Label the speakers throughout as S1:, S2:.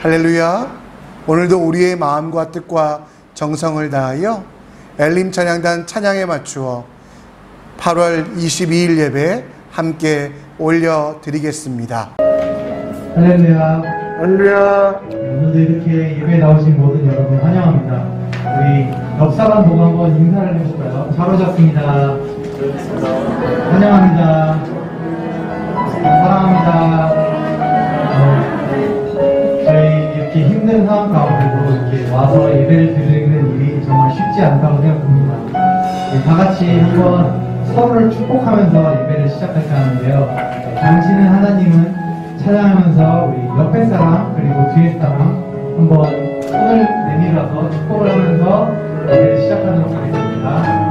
S1: 할렐루야. 오늘도 우리의 마음과 뜻과 정성을 다하여 엘림 찬양단 찬양에 맞추어 8월 22일 예배 함께 올려드리겠습니다.
S2: 할렐루야.
S1: 할렐루야.
S2: 오늘도 이렇게 예배에 나오신 모든 여러분 환영합니다. 우리 옆사람 보고 한번 인사를 해볼까요? 잘 오셨습니다. 환영합니다. 사랑합니다. 저희 이렇게 힘든 상황 가운데도 이렇게 와서 예배를 드리는 일이 정말 쉽지 않다고 생각합니다. 다 같이 한번 서로를 축복하면서 예배를 시작할까 하는데요. 당신은 하나님은 찬양하면서 우리 옆에 사람 그리고 뒤에 사람 한번 손을 내밀어서 축복을 하면서 예배를 시작하도록 하겠습니다.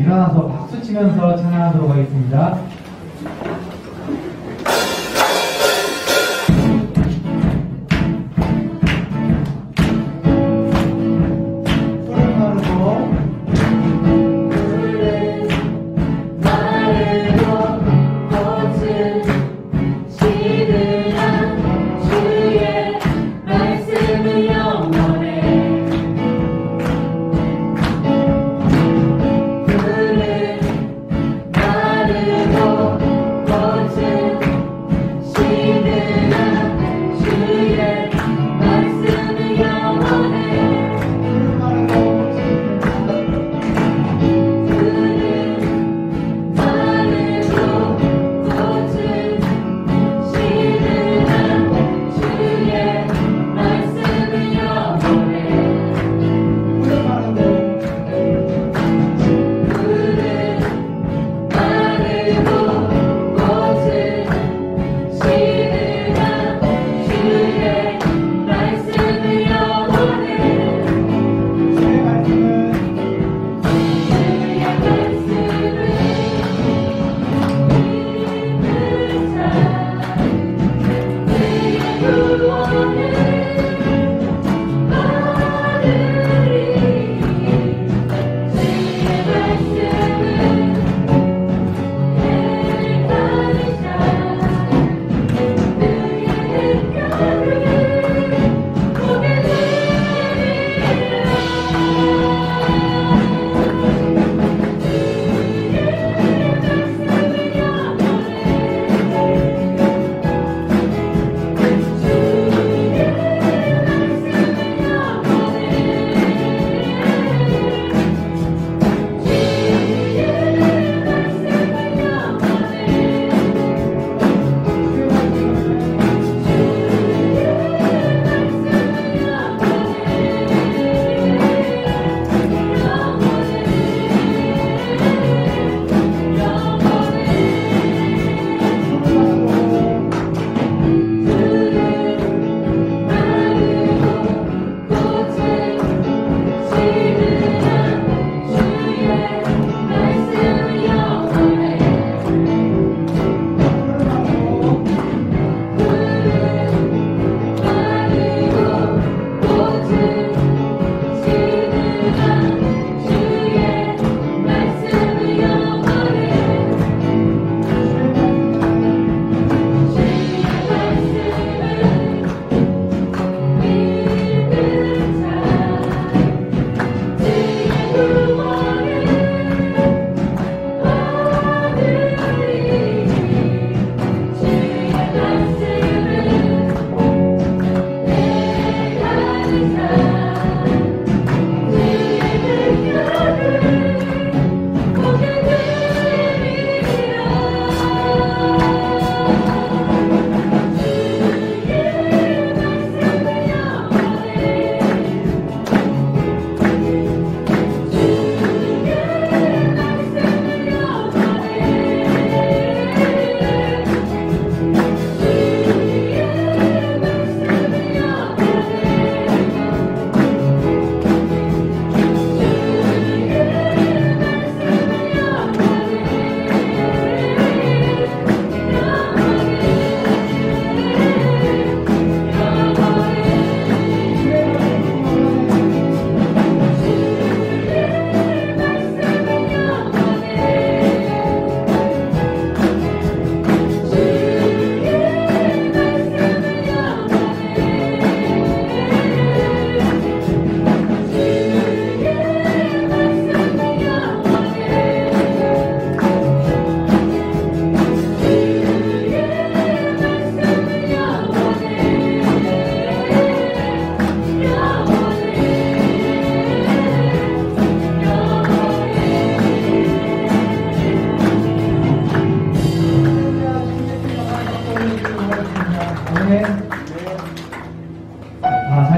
S2: 일어나서 박수 치면서 찬양하도록 하겠습니다.
S3: 나를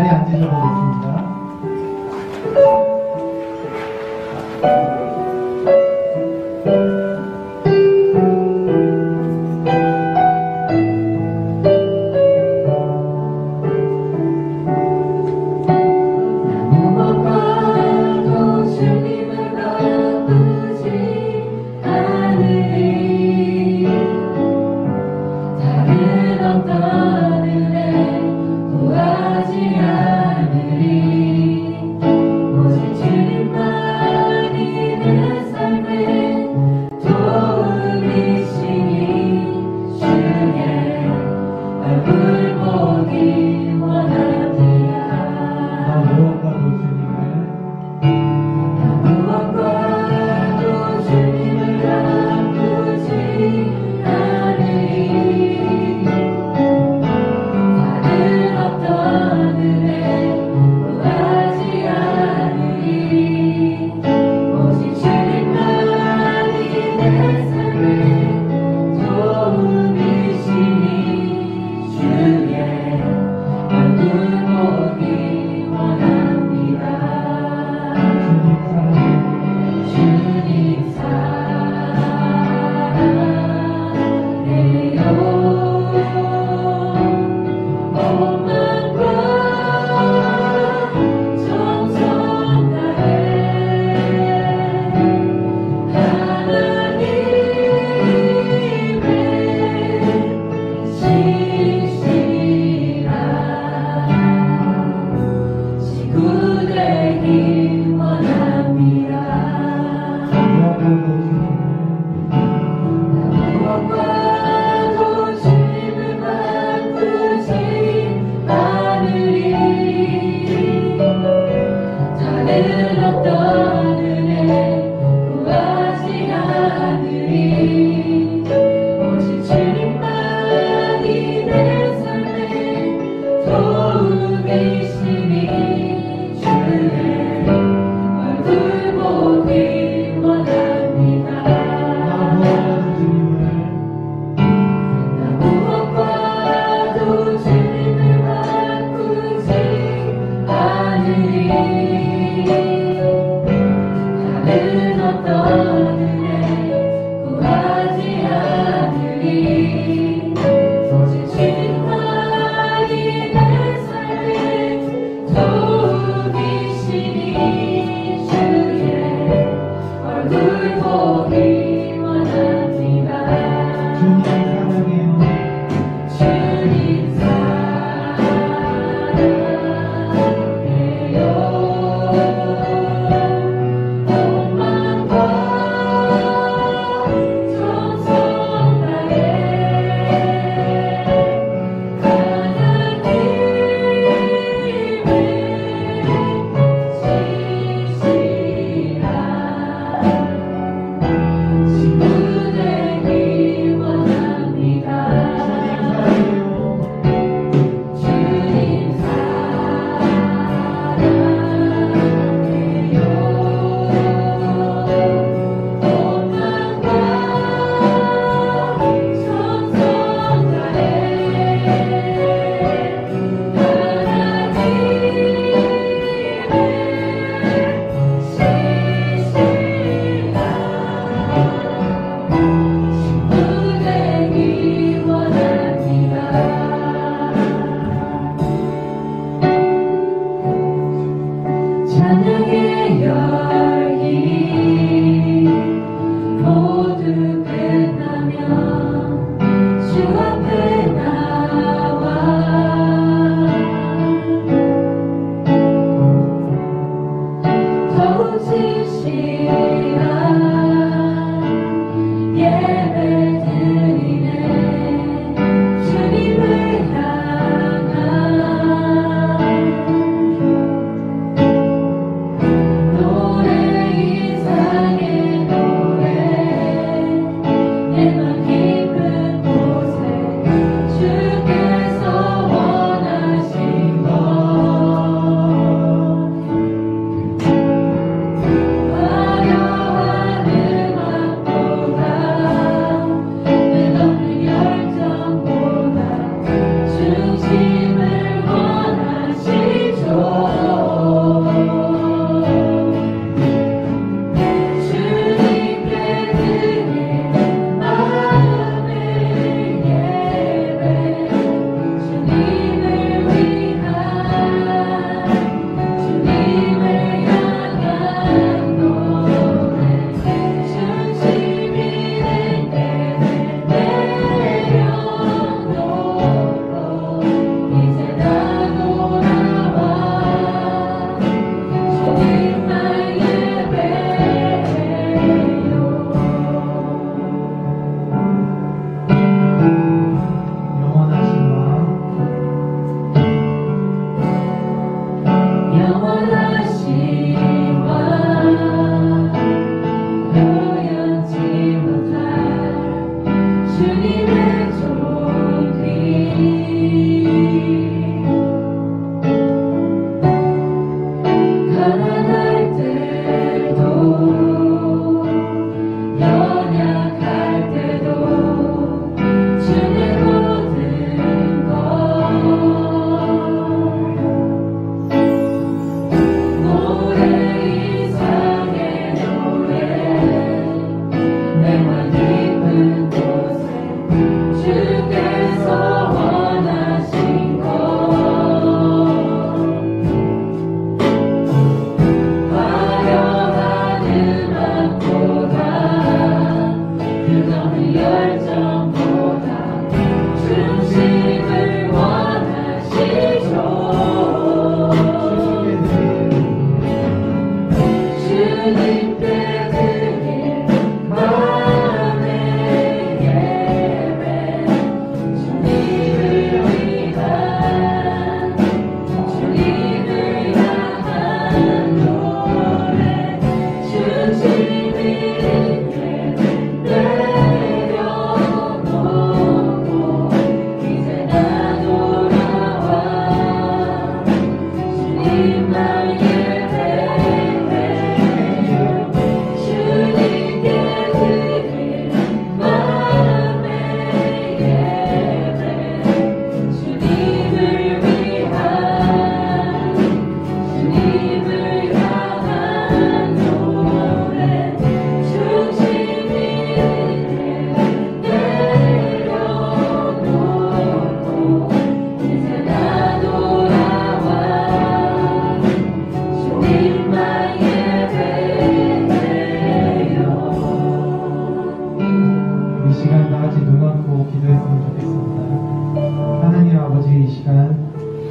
S2: 자리에 앉으셔도 좋습니다.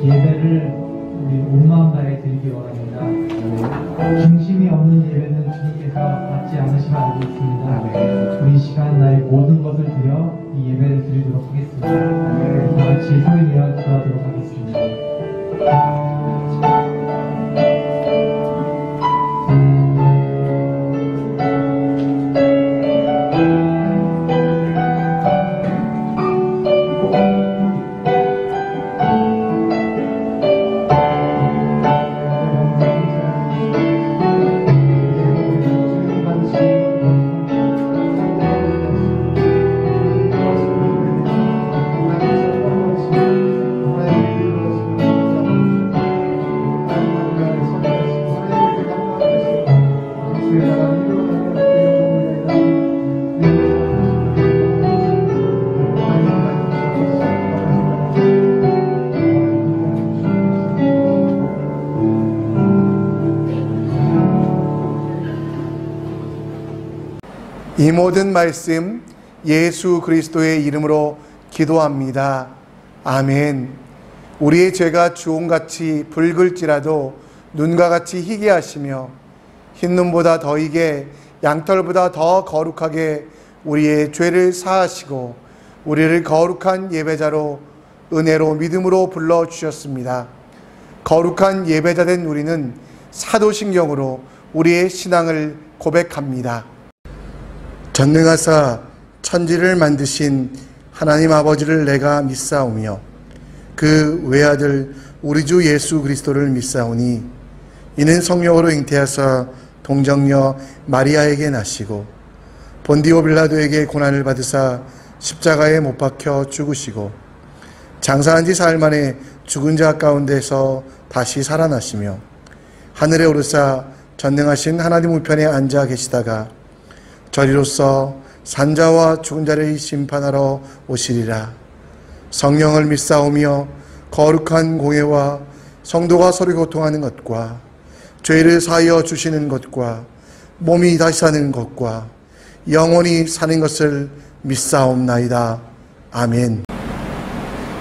S2: 예배를 우리 온 마음 다해 드리기 원합니다. 중심이 없는 예배는 주님께서 받지 않으심을 알고 있습니다. 우리 이 시간 나의 모든 것을 드려 이 예배를 드리도록 하겠습니다. 다 같이 소리 내어 기도하도록 하겠습니다.
S1: 이 모든 말씀 예수 그리스도의 이름으로 기도합니다. 아멘. 우리의 죄가 주홍같이 붉을지라도 눈과 같이 희게 하시며 흰눈보다 더 희게 양털보다 더 거룩하게 우리의 죄를 사하시고 우리를 거룩한 예배자로 은혜로 믿음으로 불러주셨습니다. 거룩한 예배자 된 우리는 사도신경으로 우리의 신앙을 고백합니다. 전능하사 천지를 만드신 하나님 아버지를 내가 믿사오며 그 외아들 우리 주 예수 그리스도를 믿사오니 이는 성령으로 잉태하사 동정녀 마리아에게 나시고 본디오 빌라도에게 고난을 받으사 십자가에 못 박혀 죽으시고 장사한 지 사흘 만에 죽은 자 가운데서 다시 살아나시며 하늘에 오르사 전능하신 하나님 우편에 앉아 계시다가 저리로서 산자와 죽은 자를 심판하러 오시리라. 성령을 믿사오며 거룩한 공예와 성도가 서로 교통하는 것과 죄를 사하여 주시는 것과 몸이 다시 사는 것과 영원히 사는 것을 믿사옵나이다. 아멘.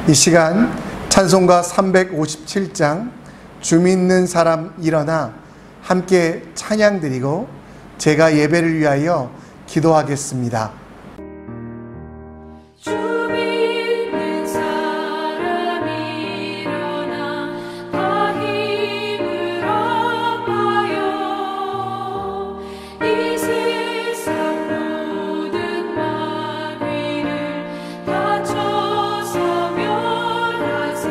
S1: 이 시간 찬송가 357장 주 믿는 사람 일어나 함께 찬양 드리고 제가 예배를 위하여 기도하겠습니다.
S3: 주 믿는 사람 일어나 다 힘을 합하여 이 세상 모든 마귀를 다쳐서 멸하세.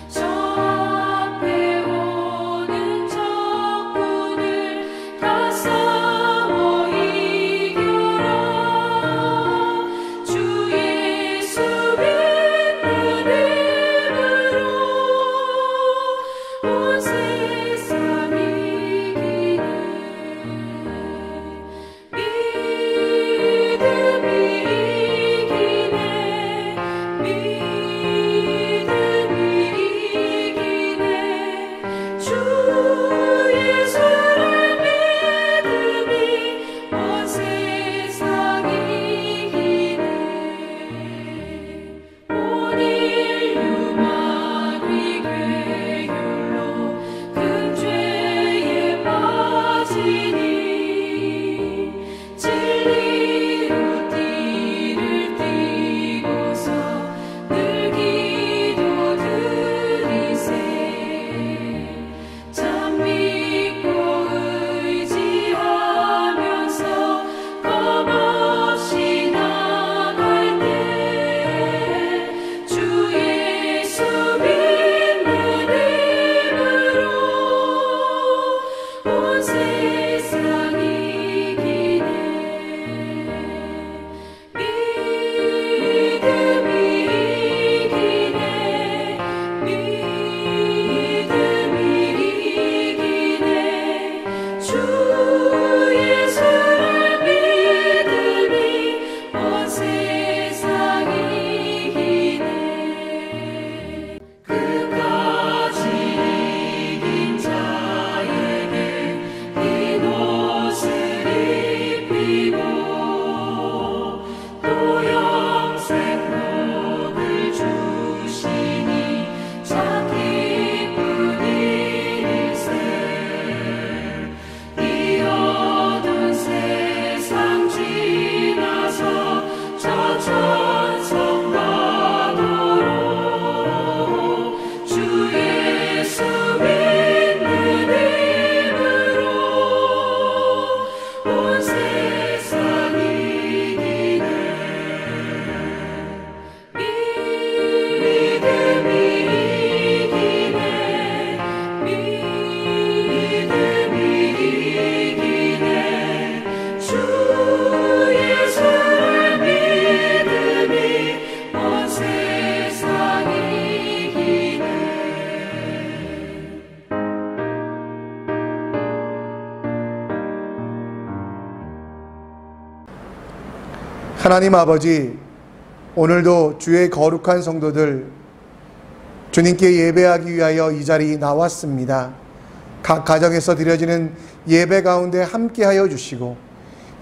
S3: 저 앞에 오는 적군을 다 싸워 이기세.
S1: 하나님 아버지, 오늘도 주의 거룩한 성도들 주님께 예배하기 위하여 이 자리에 나왔습니다. 각 가정에서 드려지는 예배 가운데 함께하여 주시고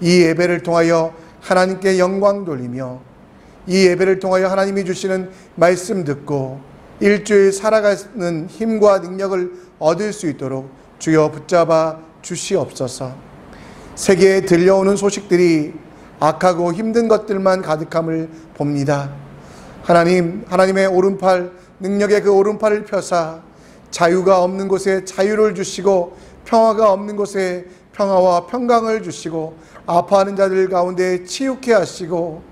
S1: 이 예배를 통하여 하나님께 영광 돌리며 이 예배를 통하여 하나님이 주시는 말씀 듣고 일주일 살아가는 힘과 능력을 얻을 수 있도록 주여 붙잡아 주시옵소서. 세계에 들려오는 소식들이 악하고 힘든 것들만 가득함을 봅니다. 하나님의 오른팔, 능력의 그 오른팔을 펴사 자유가 없는 곳에 자유를 주시고 평화가 없는 곳에 평화와 평강을 주시고 아파하는 자들 가운데 치유케 하시고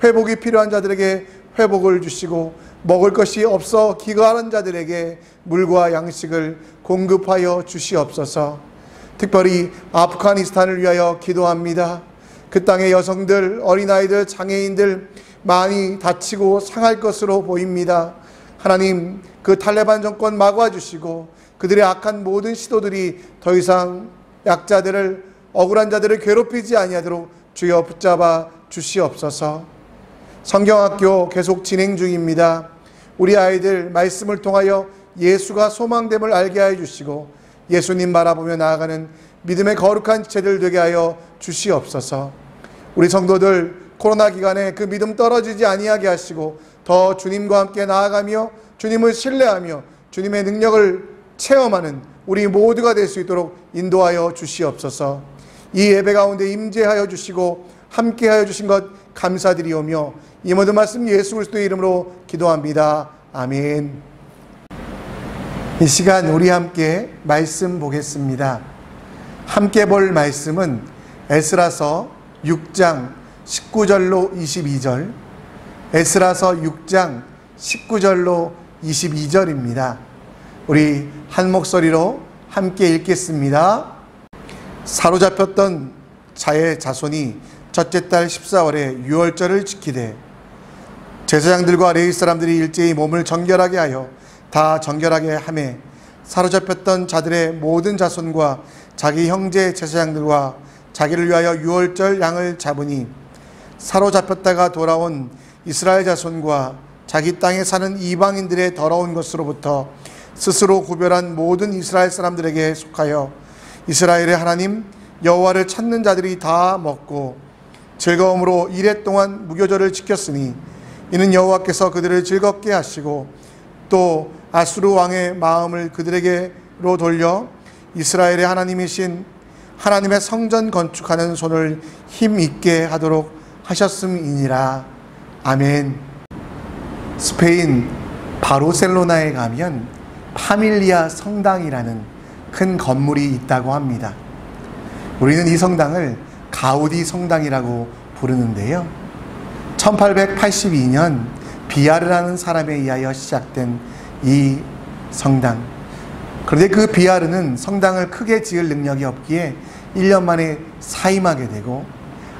S1: 회복이 필요한 자들에게 회복을 주시고 먹을 것이 없어 기거하는 자들에게 물과 양식을 공급하여 주시옵소서. 특별히 아프가니스탄을 위하여 기도합니다. 그 땅의 여성들, 어린아이들, 장애인들 많이 다치고 상할 것으로 보입니다. 하나님, 그 탈레반 정권 막아주시고 그들의 악한 모든 시도들이 더 이상 약자들을, 억울한 자들을 괴롭히지 아니하도록 주여 붙잡아 주시옵소서. 성경학교 계속 진행 중입니다. 우리 아이들 말씀을 통하여 예수가 소망됨을 알게 하여 주시고 예수님 바라보며 나아가는 믿음의 거룩한 지체들 되게 하여 주시옵소서. 우리 성도들 코로나 기간에 그 믿음 떨어지지 아니하게 하시고 더 주님과 함께 나아가며 주님을 신뢰하며 주님의 능력을 체험하는 우리 모두가 될 수 있도록 인도하여 주시옵소서. 이 예배 가운데 임재하여 주시고 함께하여 주신 것 감사드리오며 이 모든 말씀 예수 그리스도의 이름으로 기도합니다. 아멘. 이 시간 우리 함께 말씀 보겠습니다. 함께 볼 말씀은 에스라서 6장 19절로 22절, 에스라서 6장 19절로 22절입니다. 우리 한 목소리로 함께 읽겠습니다. 사로잡혔던 자의 자손이 첫째 달 14월에 유월절을 지키되 제사장들과 레위 사람들이 일제히 몸을 정결하게 하여 다 정결하게 하매 사로잡혔던 자들의 모든 자손과 자기 형제 제사장들과 자기를 위하여 유월절 양을 잡으니 사로잡혔다가 돌아온 이스라엘 자손과 자기 땅에 사는 이방인들의 더러운 것으로부터 스스로 구별한 모든 이스라엘 사람들에게 속하여 이스라엘의 하나님 여호와를 찾는 자들이 다 먹고 즐거움으로 이레 동안 무교절을 지켰으니 이는 여호와께서 그들을 즐겁게 하시고 또 아수르 왕의 마음을 그들에게로 돌려 이스라엘의 하나님이신 하나님의 성전 건축하는 손을 힘있게 하도록 하셨음이니라. 아멘. 스페인 바르셀로나에 가면 파밀리아 성당이라는 큰 건물이 있다고 합니다. 우리는 이 성당을 가우디 성당이라고 부르는데요. 1882년 비아르라는 사람에 의하여 시작된 이 성당. 그런데 그 비아르는 성당을 크게 지을 능력이 없기에 1년 만에 사임하게 되고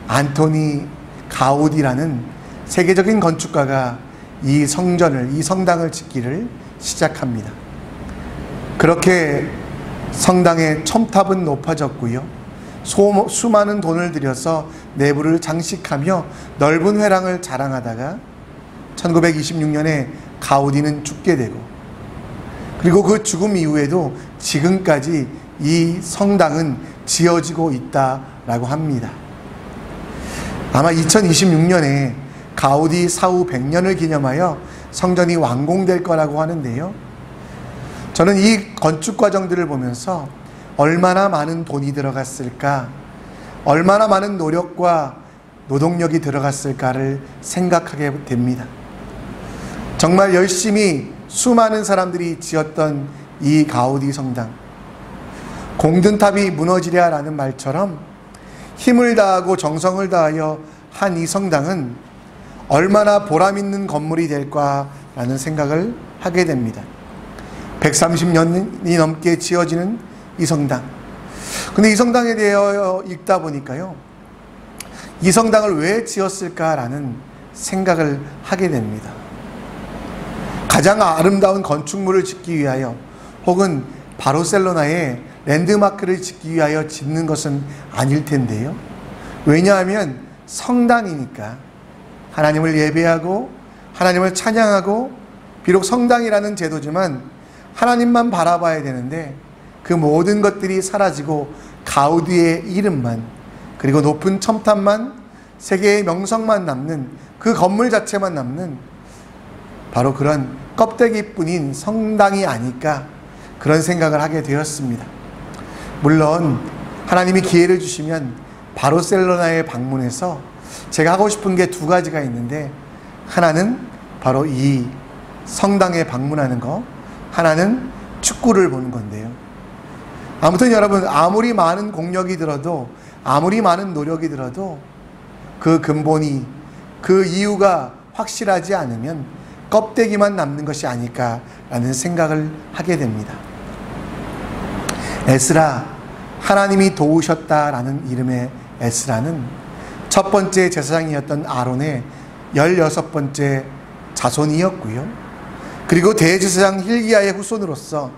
S1: 안토니 가우디라는 세계적인 건축가가 이 성당을 짓기를 시작합니다. 그렇게 성당의 첨탑은 높아졌고요. 수많은 돈을 들여서 내부를 장식하며 넓은 회랑을 자랑하다가 1926년에 가우디는 죽게 되고 그리고 그 죽음 이후에도 지금까지 이 성당은 지어지고 있다라고 합니다. 아마 2026년에 가우디 사후 100년을 기념하여 성전이 완공될 거라고 하는데요. 저는 이 건축 과정들을 보면서 얼마나 많은 돈이 들어갔을까, 얼마나 많은 노력과 노동력이 들어갔을까를 생각하게 됩니다. 정말 열심히 수많은 사람들이 지었던 이 가우디 성당, 공든탑이 무너지랴라는 말처럼 힘을 다하고 정성을 다하여 한 이 성당은 얼마나 보람있는 건물이 될까라는 생각을 하게 됩니다. 130년이 넘게 지어지는 이 성당. 근데 이 성당에 대하여 읽다 보니까요, 이 성당을 왜 지었을까라는 생각을 하게 됩니다. 가장 아름다운 건축물을 짓기 위하여 혹은 바르셀로나에 랜드마크를 짓기 위하여 짓는 것은 아닐 텐데요. 왜냐하면 성당이니까 하나님을 예배하고 하나님을 찬양하고 비록 성당이라는 제도지만 하나님만 바라봐야 되는데 그 모든 것들이 사라지고 가우디의 이름만 그리고 높은 첨탑만 세계의 명성만 남는 그 건물 자체만 남는 바로 그런 껍데기뿐인 성당이 아닐까 그런 생각을 하게 되었습니다. 물론 하나님이 기회를 주시면 바르셀로나에 방문해서 제가 하고 싶은 게 두 가지가 있는데 하나는 바로 이 성당에 방문하는 거, 하나는 축구를 보는 건데요. 아무튼 여러분, 아무리 많은 공력이 들어도 아무리 많은 노력이 들어도 그 근본이 그 이유가 확실하지 않으면 껍데기만 남는 것이 아닐까라는 생각을 하게 됩니다. 에스라, 하나님이 도우셨다라는 이름의 에스라는 첫 번째 제사장이었던 아론의 16번째 자손이었고요. 그리고 대제사장 힐기야의 후손으로서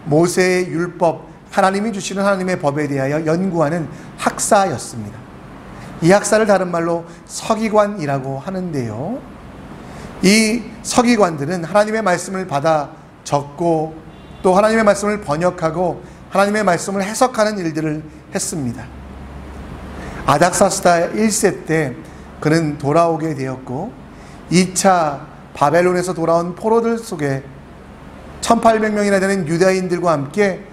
S1: 모세의 율법, 하나님이 주시는 하나님의 법에 대하여 연구하는 학사였습니다. 이 학사를 다른 말로 서기관이라고 하는데요. 이 서기관들은 하나님의 말씀을 받아 적고 또 하나님의 말씀을 번역하고 하나님의 말씀을 해석하는 일들을 했습니다. 아닥사스다 1세 때 그는 돌아오게 되었고 2차 바벨론에서 돌아온 포로들 속에 1800명이나 되는 유다인들과 함께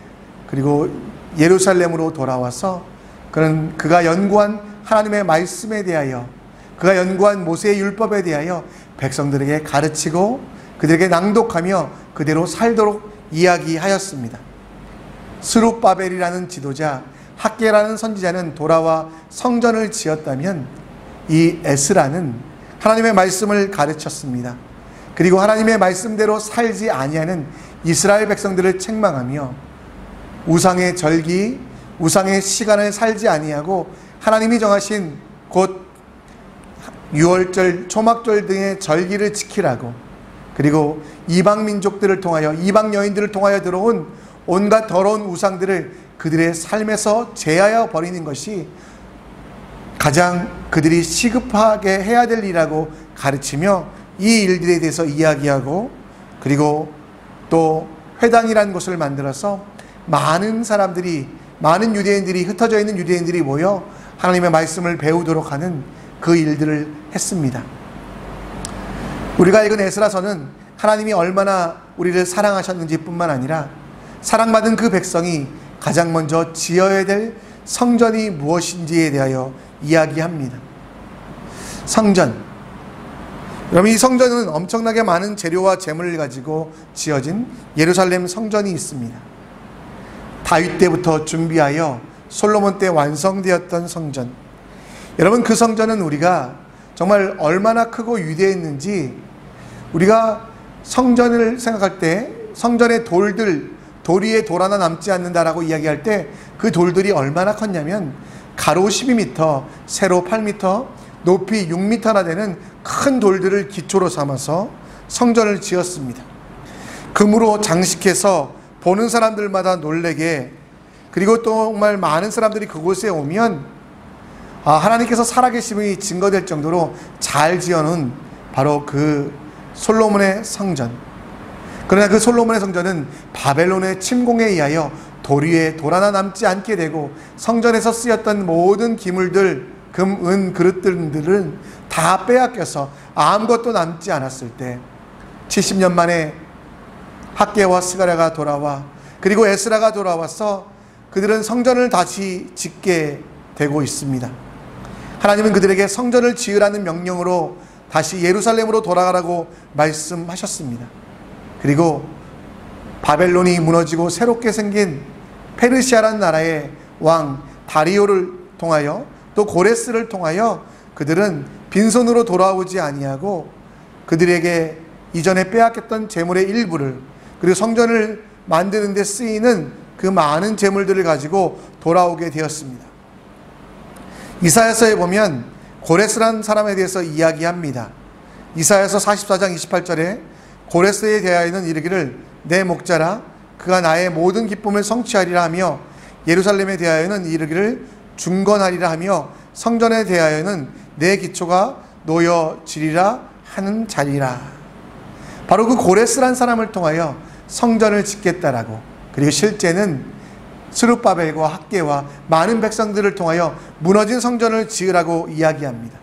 S1: 그리고 예루살렘으로 돌아와서 그는 그가 연구한 하나님의 말씀에 대하여 그가 연구한 모세의 율법에 대하여 백성들에게 가르치고 그들에게 낭독하며 그대로 살도록 이야기하였습니다. 스룹바벨이라는 지도자, 학개라는 선지자는 돌아와 성전을 지었다면 이 에스라는 하나님의 말씀을 가르쳤습니다. 그리고 하나님의 말씀대로 살지 아니하는 이스라엘 백성들을 책망하며 우상의 절기, 우상의 시간을 살지 아니하고 하나님이 정하신 곧 유월절, 초막절 등의 절기를 지키라고 그리고 이방 민족들을 통하여 이방 여인들을 통하여 들어온 온갖 더러운 우상들을 그들의 삶에서 제하여 버리는 것이 가장 그들이 시급하게 해야 될 일이라고 가르치며 이 일들에 대해서 이야기하고 그리고 또 회당이라는 곳을 만들어서 많은 사람들이 많은 유대인들이 흩어져 있는 유대인들이 모여 하나님의 말씀을 배우도록 하는 그 일들을 했습니다. 우리가 읽은 에스라서는 하나님이 얼마나 우리를 사랑하셨는지 뿐만 아니라 사랑받은 그 백성이 가장 먼저 지어야 될 성전이 무엇인지에 대하여 이야기합니다. 성전. 여러분, 이 성전은 엄청나게 많은 재료와 재물을 가지고 지어진 예루살렘 성전이 있습니다. 다윗 때부터 준비하여 솔로몬 때 완성되었던 성전. 여러분, 그 성전은 우리가 정말 얼마나 크고 위대했는지 우리가 성전을 생각할 때 성전의 돌 위에 돌 하나 남지 않는다라고 이야기할 때 그 돌들이 얼마나 컸냐면 가로 12m, 세로 8m, 높이 6m나 되는 큰 돌들을 기초로 삼아서 성전을 지었습니다. 금으로 장식해서 보는 사람들마다 놀래게 그리고 또 정말 많은 사람들이 그곳에 오면 하나님께서 살아계심이 증거될 정도로 잘 지어놓은 바로 그 솔로몬의 성전. 그러나 그 솔로몬의 성전은 바벨론의 침공에 의하여 돌 위에 돌 하나 남지 않게 되고 성전에서 쓰였던 모든 기물들, 금, 은, 그릇들은 다 빼앗겨서 아무것도 남지 않았을 때 70년 만에 학개와 스가랴가 돌아와 그리고 에스라가 돌아와서 그들은 성전을 다시 짓게 되고 있습니다. 하나님은 그들에게 성전을 지으라는 명령으로 다시 예루살렘으로 돌아가라고 말씀하셨습니다. 그리고 바벨론이 무너지고 새롭게 생긴 페르시아라는 나라의 왕 다리오를 통하여 또 고레스를 통하여 그들은 빈손으로 돌아오지 아니하고 그들에게 이전에 빼앗겼던 재물의 일부를 그리고 성전을 만드는 데 쓰이는 그 많은 재물들을 가지고 돌아오게 되었습니다. 이사야서에 보면 고레스라는 사람에 대해서 이야기합니다. 이사야서 44장 28절에 고레스에 대하여는 이르기를 내 목자라 그가 나의 모든 기쁨을 성취하리라 하며 예루살렘에 대하여는 이르기를 중건하리라 하며 성전에 대하여는 내 기초가 놓여지리라 하는 자리라. 바로 그 고레스란 사람을 통하여 성전을 짓겠다라고, 그리고 실제는 스룹바벨과 학개와 많은 백성들을 통하여 무너진 성전을 지으라고 이야기합니다.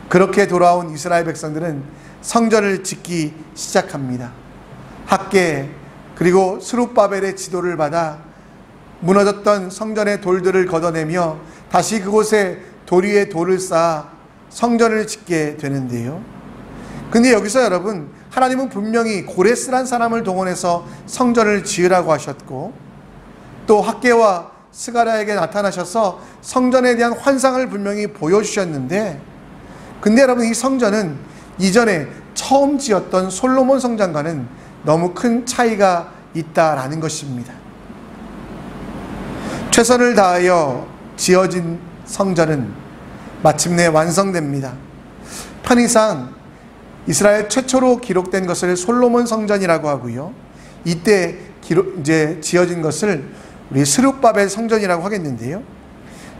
S1: 그렇게 돌아온 이스라엘 백성들은 성전을 짓기 시작합니다. 학개 그리고 스룹바벨의 지도를 받아 무너졌던 성전의 돌들을 걷어내며 다시 그곳에 돌 위에 돌을 쌓아 성전을 짓게 되는데요. 근데 여기서 여러분, 하나님은 분명히 고레스란 사람을 동원해서 성전을 지으라고 하셨고, 또 학개와 스가랴에게 나타나셔서 성전에 대한 환상을 분명히 보여주셨는데, 근데 여러분, 이 성전은 이전에 처음 지었던 솔로몬 성전과는 너무 큰 차이가 있다라는 것입니다. 최선을 다하여 지어진 성전은 마침내 완성됩니다. 편의상 이스라엘 최초로 기록된 것을 솔로몬 성전이라고 하고요, 이때 이제 지어진 것을 우리 스룹바벨 성전이라고 하겠는데요,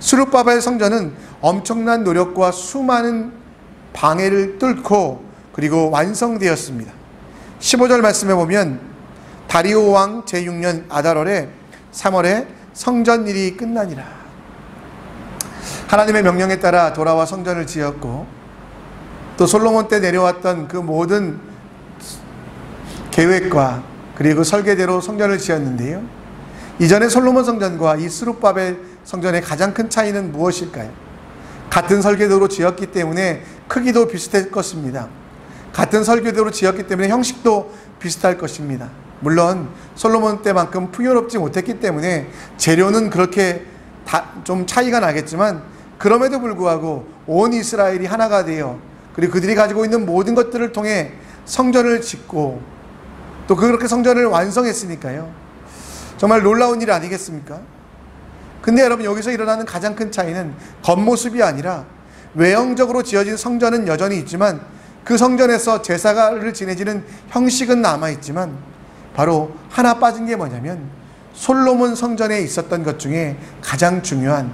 S1: 스룹바벨 성전은 엄청난 노력과 수많은 방해를 뚫고 그리고 완성되었습니다. 15절 말씀에 보면 다리오 왕 제6년 아달월에 3월에 성전 일이 끝나니라. 하나님의 명령에 따라 돌아와 성전을 지었고, 또 솔로몬 때 내려왔던 그 모든 계획과 그리고 설계대로 성전을 지었는데요, 이전의 솔로몬 성전과 이 스룹바벨 성전의 가장 큰 차이는 무엇일까요? 같은 설계도로 지었기 때문에 크기도 비슷할 것입니다. 같은 설계도로 지었기 때문에 형식도 비슷할 것입니다. 물론 솔로몬 때만큼 풍요롭지 못했기 때문에 재료는 그렇게 좀 차이가 나겠지만, 그럼에도 불구하고 온 이스라엘이 하나가 되어 그리고 그들이 가지고 있는 모든 것들을 통해 성전을 짓고 또 그렇게 성전을 완성했으니까요, 정말 놀라운 일 아니겠습니까? 근데 여러분, 여기서 일어나는 가장 큰 차이는 겉모습이 아니라 외형적으로 지어진 성전은 여전히 있지만 그 성전에서 제사를 지내지는 형식은 남아있지만, 바로 하나 빠진 게 뭐냐면 솔로몬 성전에 있었던 것 중에 가장 중요한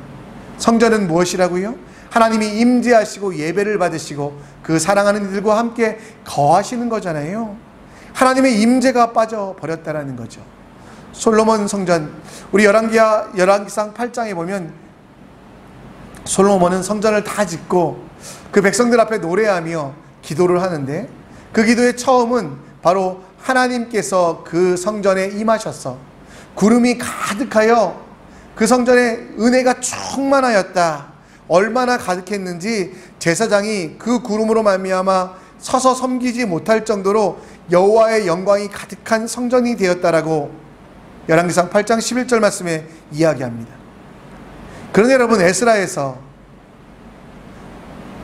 S1: 성전은 무엇이라고요? 하나님이 임재하시고 예배를 받으시고 그 사랑하는 이들과 함께 거하시는 거잖아요. 하나님의 임재가 빠져버렸다라는 거죠. 솔로몬 성전, 우리 열왕기상 8장에 보면 솔로몬은 성전을 다 짓고 그 백성들 앞에 노래하며 기도를 하는데, 그 기도의 처음은 바로 하나님께서 그 성전에 임하셔서 구름이 가득하여 그 성전에 은혜가 충만하였다. 얼마나 가득했는지 제사장이 그 구름으로 말미암아 서서 섬기지 못할 정도로 여호와의 영광이 가득한 성전이 되었다라고 열왕기상 8장 11절 말씀에 이야기합니다. 그런데 여러분, 에스라에서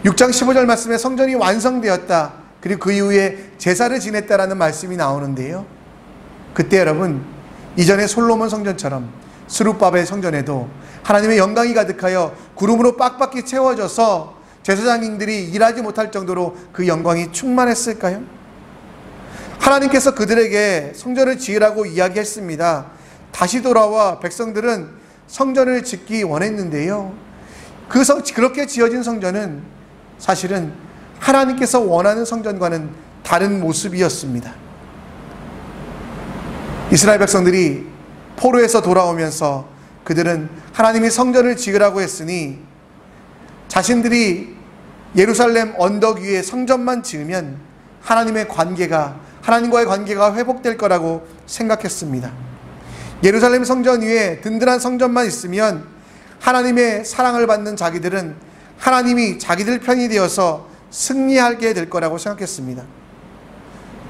S1: 6장 15절 말씀에 성전이 완성되었다, 그리고 그 이후에 제사를 지냈다라는 말씀이 나오는데요, 그때 여러분, 이전의 솔로몬 성전처럼 스룹바벨 성전에도 하나님의 영광이 가득하여 구름으로 빡빡이 채워져서 제사장님들이 일하지 못할 정도로 그 영광이 충만했을까요? 하나님께서 그들에게 성전을 지으라고 이야기했습니다. 다시 돌아와 백성들은 성전을 짓기 원했는데요, 그렇게 지어진 성전은 사실은 하나님께서 원하는 성전과는 다른 모습이었습니다. 이스라엘 백성들이 포로에서 돌아오면서 그들은 하나님이 성전을 지으라고 했으니 자신들이 예루살렘 언덕 위에 성전만 지으면 하나님과의 관계가 회복될 거라고 생각했습니다. 예루살렘 성전 위에 든든한 성전만 있으면 하나님의 사랑을 받는 자기들은 하나님이 자기들 편이 되어서 승리하게 될 거라고 생각했습니다.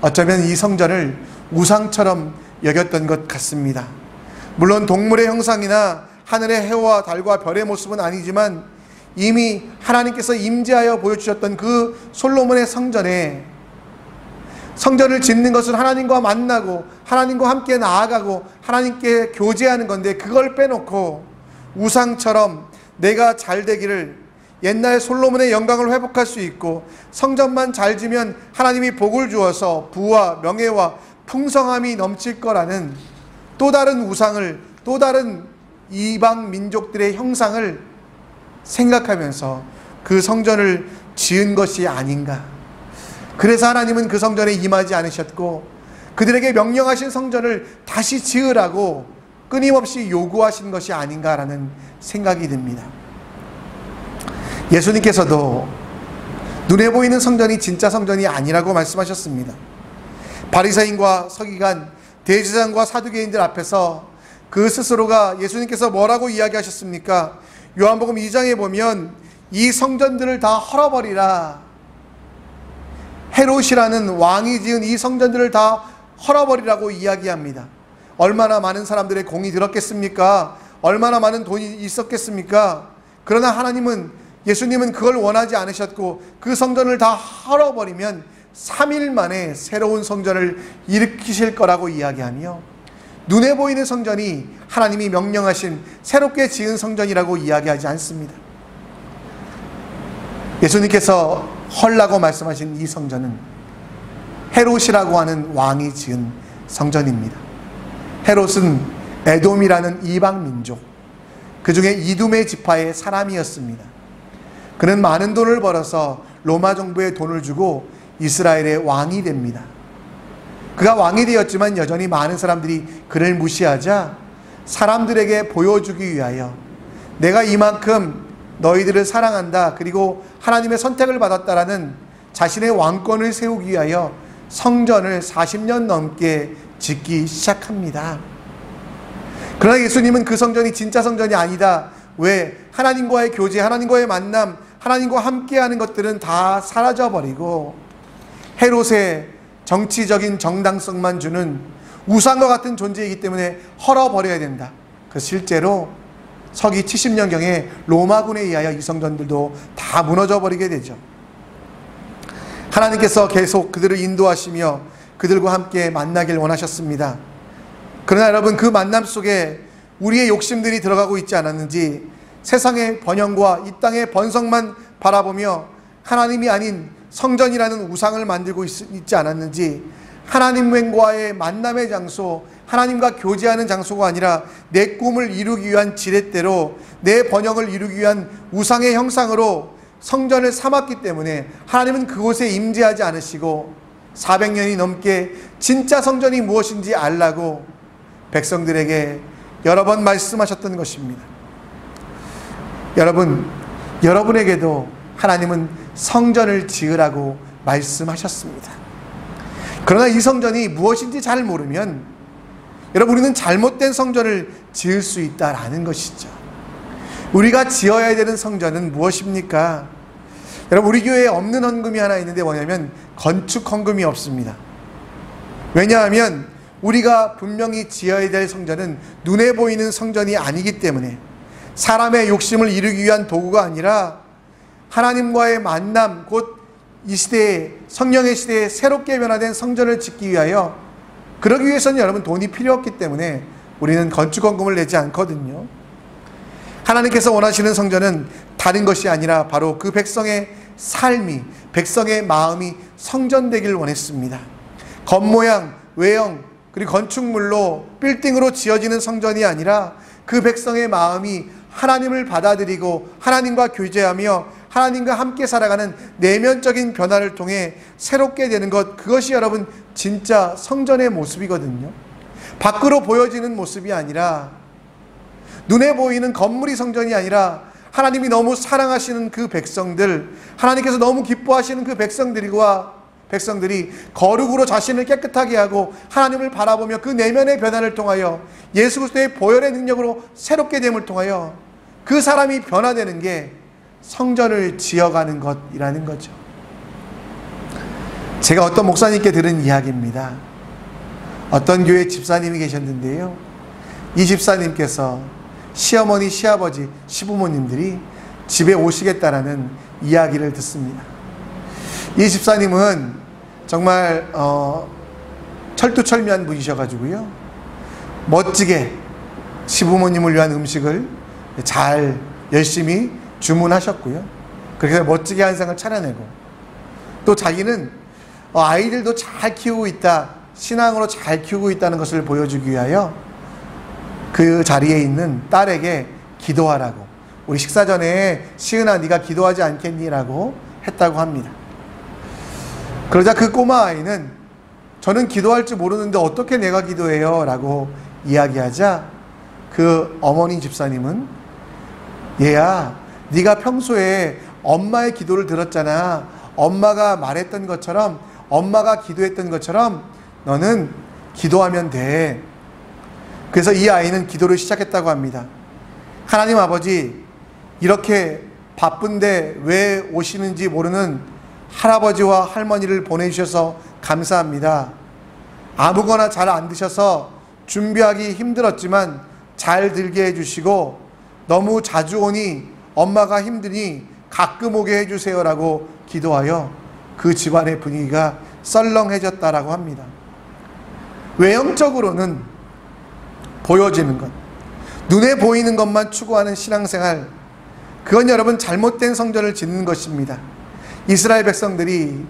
S1: 어쩌면 이 성전을 우상처럼 여겼던 것 같습니다. 물론 동물의 형상이나 하늘의 해와 달과 별의 모습은 아니지만 이미 하나님께서 임재하여 보여주셨던 그 솔로몬의 성전을 짓는 것은 하나님과 만나고 하나님과 함께 나아가고 하나님께 교제하는 건데, 그걸 빼놓고 우상처럼 내가 잘 되기를, 옛날 솔로몬의 영광을 회복할 수 있고 성전만 잘 지면 하나님이 복을 주어서 부와 명예와 풍성함이 넘칠 거라는 또 다른 우상을, 또 다른 이방 민족들의 형상을 생각하면서 그 성전을 지은 것이 아닌가. 그래서 하나님은 그 성전에 임하지 않으셨고 그들에게 명령하신 성전을 다시 지으라고 끊임없이 요구하신 것이 아닌가라는 생각이 듭니다. 예수님께서도 눈에 보이는 성전이 진짜 성전이 아니라고 말씀하셨습니다. 바리새인과 서기관, 대제사장과 사두개인들 앞에서 그 스스로가 예수님께서 뭐라고 이야기하셨습니까? 요한복음 2장에 보면 이 성전들을 다 헐어버리라. 헤롯이라는 왕이 지은 이 성전들을 다 헐어버리라고 이야기합니다. 얼마나 많은 사람들의 공이 들었겠습니까? 얼마나 많은 돈이 있었겠습니까? 그러나 예수님은 그걸 원하지 않으셨고 그 성전을 다 헐어버리면 3일 만에 새로운 성전을 일으키실 거라고 이야기하며 눈에 보이는 성전이 하나님이 명령하신 새롭게 지은 성전이라고 이야기하지 않습니다. 예수님께서 헐라고 말씀하신 이 성전은 헤롯이라고 하는 왕이 지은 성전입니다. 헤롯은 에돔이라는 이방 민족, 그 중에 이두메 지파의 사람이었습니다. 그는 많은 돈을 벌어서 로마 정부에 돈을 주고 이스라엘의 왕이 됩니다. 그가 왕이 되었지만 여전히 많은 사람들이 그를 무시하자 사람들에게 보여주기 위하여 내가 이만큼 너희들을 사랑한다, 그리고 하나님의 선택을 받았다라는 자신의 왕권을 세우기 위하여 성전을 40년 넘게 짓기 시작합니다. 그러나 예수님은 그 성전이 진짜 성전이 아니다. 왜? 하나님과의 교제, 하나님과의 만남, 하나님과 함께하는 것들은 다 사라져버리고 헤롯의 정치적인 정당성만 주는 우상과 같은 존재이기 때문에 헐어버려야 된다. 그 실제로 서기 70년경에 로마군에 의하여 이 성전들도 다 무너져 버리게 되죠. 하나님께서 계속 그들을 인도하시며 그들과 함께 만나길 원하셨습니다. 그러나 여러분, 그 만남 속에 우리의 욕심들이 들어가고 있지 않았는지, 세상의 번영과 이 땅의 번성만 바라보며 하나님이 아닌 성전이라는 우상을 만들고 있지 않았는지, 하나님과의 만남의 장소, 하나님과 교제하는 장소가 아니라 내 꿈을 이루기 위한 지렛대로, 내 번영을 이루기 위한 우상의 형상으로 성전을 삼았기 때문에 하나님은 그곳에 임재하지 않으시고 400년이 넘게 진짜 성전이 무엇인지 알라고 백성들에게 여러 번 말씀하셨던 것입니다. 여러분에게도 하나님은 성전을 지으라고 말씀하셨습니다. 그러나 이 성전이 무엇인지 잘 모르면 우리는 잘못된 성전을 지을 수 있다라는 것이죠. 우리가 지어야 되는 성전은 무엇입니까? 여러분, 우리 교회에 없는 헌금이 하나 있는데 뭐냐면 건축 헌금이 없습니다. 왜냐하면 우리가 분명히 지어야 될 성전은 눈에 보이는 성전이 아니기 때문에, 사람의 욕심을 이루기 위한 도구가 아니라 하나님과의 만남, 곧 이 시대에, 성령의 시대에 새롭게 변화된 성전을 짓기 위하여, 그러기 위해서는 여러분 돈이 필요 없기 때문에 우리는 건축헌금을 내지 않거든요. 하나님께서 원하시는 성전은 다른 것이 아니라 바로 그 백성의 삶이, 백성의 마음이 성전되길 원했습니다. 겉모양, 외형, 그리고 건축물로, 빌딩으로 지어지는 성전이 아니라 그 백성의 마음이 하나님을 받아들이고 하나님과 교제하며 하나님과 함께 살아가는 내면적인 변화를 통해 새롭게 되는 것, 그것이 여러분 진짜 성전의 모습이거든요. 밖으로 보여지는 모습이 아니라, 눈에 보이는 건물이 성전이 아니라 하나님이 너무 사랑하시는 그 백성들, 하나님께서 너무 기뻐하시는 그 백성들이 거룩으로 자신을 깨끗하게 하고 하나님을 바라보며 그 내면의 변화를 통하여 예수 그리스도의 보혈의 능력으로 새롭게 됨을 통하여 그 사람이 변화되는 게 성전을 지어가는 것이라는 거죠. 제가 어떤 목사님께 들은 이야기입니다. 어떤 교회 집사님이 계셨는데요, 이 집사님께서 시어머니, 시아버지, 시부모님들이 집에 오시겠다라는 이야기를 듣습니다. 이 집사님은 정말 철두철미한 분이셔가지고요, 멋지게 시부모님을 위한 음식을 잘 열심히 주문하셨고요, 그렇게 멋지게 한상을 차려내고, 또 자기는 아이들도 잘 키우고 있다, 신앙으로 잘 키우고 있다는 것을 보여주기 위하여 그 자리에 있는 딸에게 기도하라고, 우리 식사 전에 시은아 네가 기도하지 않겠니? 라고 했다고 합니다. 그러자 그 꼬마 아이는 저는 기도할 줄 모르는데 어떻게 내가 기도해요? 라고 이야기하자 그 어머니 집사님은 얘야, 네가 평소에 엄마의 기도를 들었잖아. 엄마가 말했던 것처럼, 엄마가 기도했던 것처럼 너는 기도하면 돼. 그래서 이 아이는 기도를 시작했다고 합니다. 하나님 아버지, 이렇게 바쁜데 왜 오시는지 모르는 할아버지와 할머니를 보내주셔서 감사합니다. 아무거나 잘 안 드셔서 준비하기 힘들었지만 잘 들게 해주시고, 너무 자주 오니 엄마가 힘드니 가끔 오게 해주세요라고 기도하여 그 집안의 분위기가 썰렁해졌다라고 합니다. 외형적으로는 보여지는 것, 눈에 보이는 것만 추구하는 신앙생활, 그건 여러분 잘못된 성전을 짓는 것입니다. 이스라엘 백성들이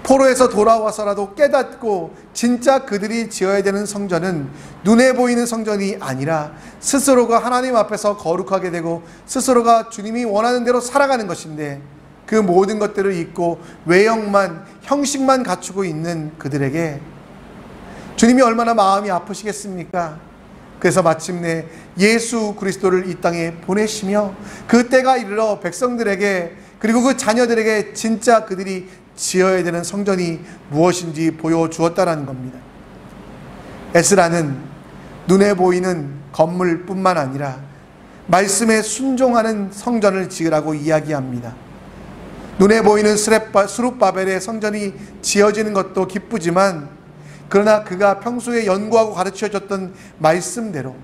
S1: 포로에서 돌아와서라도 깨닫고 진짜 그들이 지어야 되는 성전은 눈에 보이는 성전이 아니라 스스로가 하나님 앞에서 거룩하게 되고 스스로가 주님이 원하는 대로 살아가는 것인데, 그 모든 것들을 잊고 외형만, 형식만 갖추고 있는 그들에게 주님이 얼마나 마음이 아프시겠습니까? 그래서 마침내 예수 그리스도를 이 땅에 보내시며 그 때가 이르러 백성들에게, 그리고 그 자녀들에게 진짜 그들이 지어야 되는 성전이 무엇인지 보여주었다라는 겁니다. 에스라는 눈에 보이는 건물뿐만 아니라 말씀에 순종하는 성전을 지으라고 이야기합니다. 눈에 보이는 스룹바벨의 성전이 지어지는 것도 기쁘지만, 그러나 그가 평소에 연구하고 가르쳐줬던 말씀대로,